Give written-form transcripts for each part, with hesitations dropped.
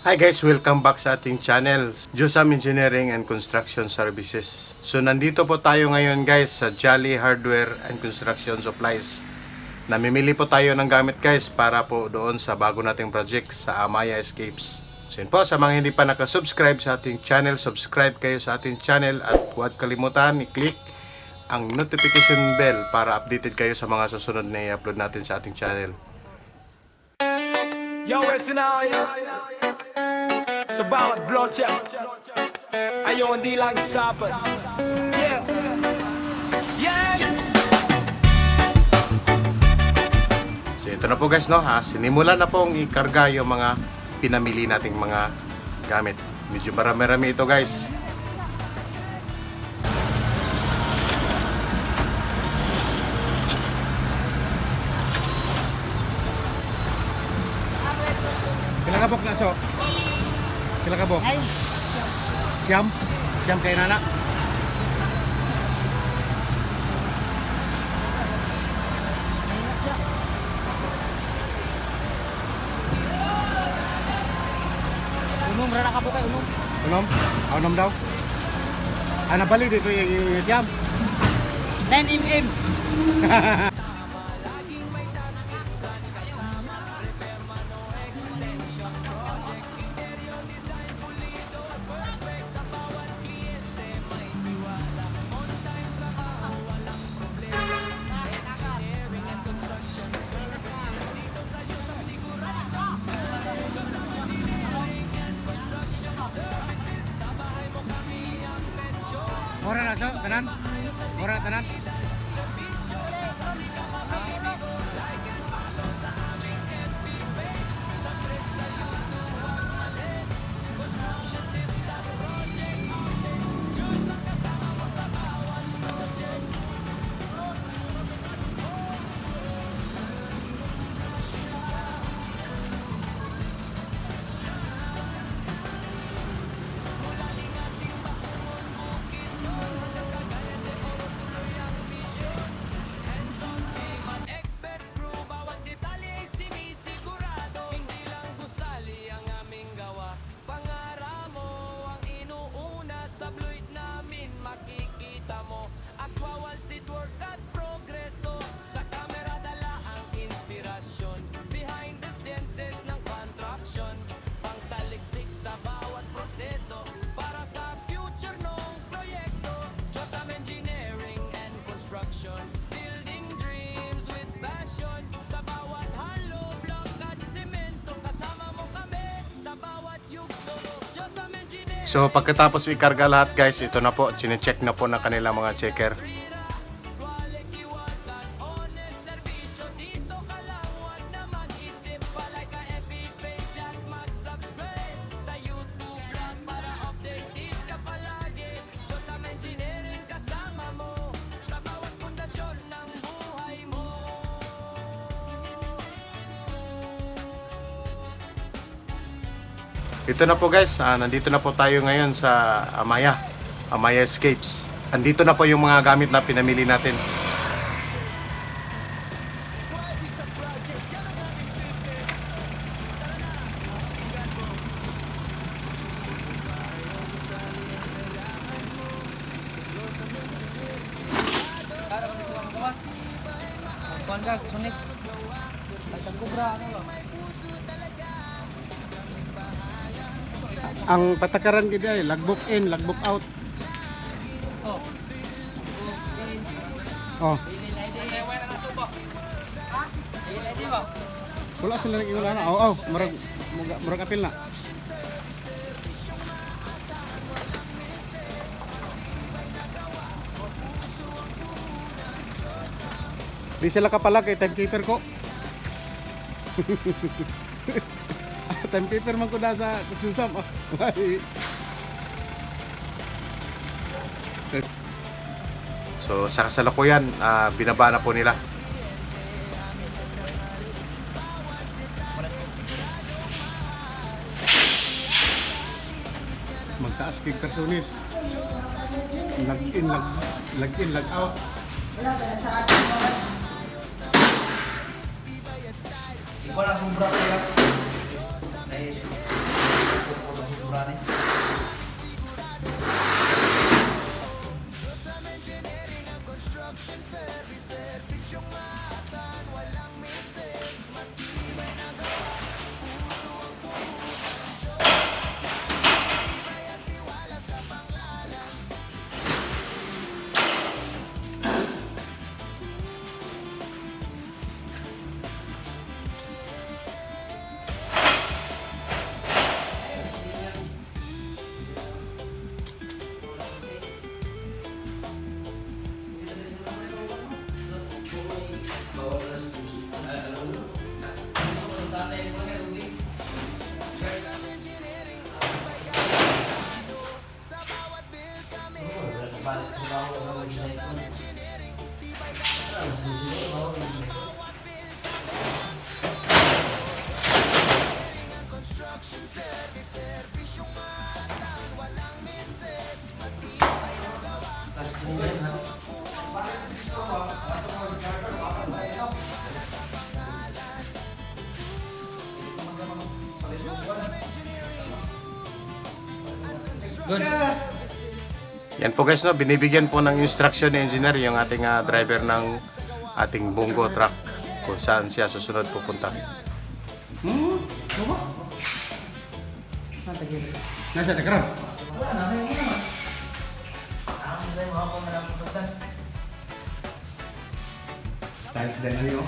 Hi guys, welcome back sa ating channel, Josam Engineering and Construction Services. So nandito po tayo ngayon guys sa Jolly Hardware and Construction Supplies. Namimili po tayo ng gamit guys para po doon sa bago nating project sa Amaya Escapes. So yun po, sa mga hindi pa nakasubscribe sa ating channel, subscribe kayo sa ating channel at huwag kalimutan i-click ang notification bell para updated kayo sa mga susunod na i-upload natin sa ating channel. Yo, listen now, sa bawat blonde check ayaw hindi lang isapan. Yeah, yeah. So ito na po guys, no, sinimulan na pong ikarga yung mga pinamili nating mga gamit. Medyo marami-rami ito guys. Kailan kabok na so? Kailan kabok? Siyam? Siyam kayo nana? Unom rana ka po kay unom. Unom? Unom daw? Nabali dito yung siyam. 9 mm. Ora na so, tanan? Ora tanan? Expert crew, bawat detalye ay sinisigurado. Hindi lang gusali ang aming gawa. Pangaramo ang inuuna sa fluid namin makikita mo. Actual seat work at progreso. Sa camera dala ang inspirasyon. Behind the scenes ng contraction. Pangsaliksik sa bawat proseso. Para sa future ng proyekto. Josam Engineering and Construction. Building dreams with passion. Sa bawat hollow block at semento. Kasama mo kami sa bawat yugto. Josam Engineering. So pagkatapos ikarga lahat guys, ito na po, chine-check na po ng kanila mga checker. Quality water, honest servisyo. Dito ka lang, wag naman isip. Palay ka FB page at mag-subscribe sa YouTube vlog para updated ka palagi. Josam Engineering kasama mo sa bawat pundasyon ng buhay mo. Ito na po guys, nandito na po tayo ngayon sa Amaya Escapes. Andito na po yung mga gamit na pinamili natin. Para kami ko ang gawas. Kuan ka, sunis. Ay kubra ano lang. Ang patakaran gid ay logbook in, logbook out. Oh. Oh, Hindi ay wala na subo. Ha? Hindi ba? wala sila nag-iwala na. Oo, murag apil na. Di sila kapala kay timekeeper ko. Timekeeper man ko na sa Susam. So sa kasalukuyan, binaba na po nila. Magtaas kay personis. Log in, log out. Ikaw na sombra ko lang. sobra ni. Good. Yan po guys, no, binibigyan po ng instruction ni engineer yung ating driver ng ating Bongo truck kung saan siya susunod pupunta. Nasa tekaran. Wala na, may naman. Ang sila yung hapon na lang pupunta. Tiles din na yun.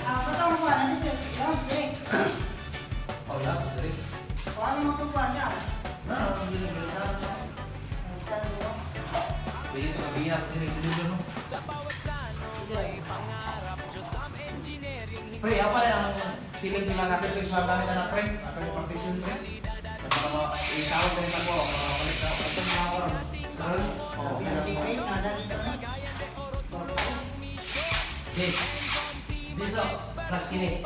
Oh, last break. Pwede ito kabihin ako din dito, no? Pre, apa yang silid bilang natin pre, suha kami na pre, ako yung partition pre. Para itawag din ako, makapalit na ako. Ito mga orang. Oh, Yes. Yes, oh. Plus kini.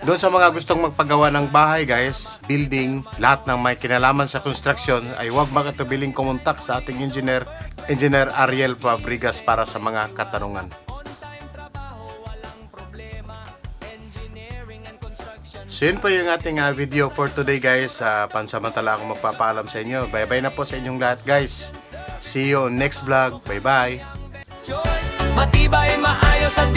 Doon sa mga gustong magpagawa ng bahay guys, building, lahat ng may kinalaman sa construction ay huwag makatubiling kumontak sa ating engineer, Engineer Ariel Fabrigas para sa mga katanungan. So yun po yung ating video for today guys. Pansamantala akong magpapaalam sa inyo. Bye bye na po sa inyong lahat guys. See you on next vlog. Bye bye. Matibay, maayos at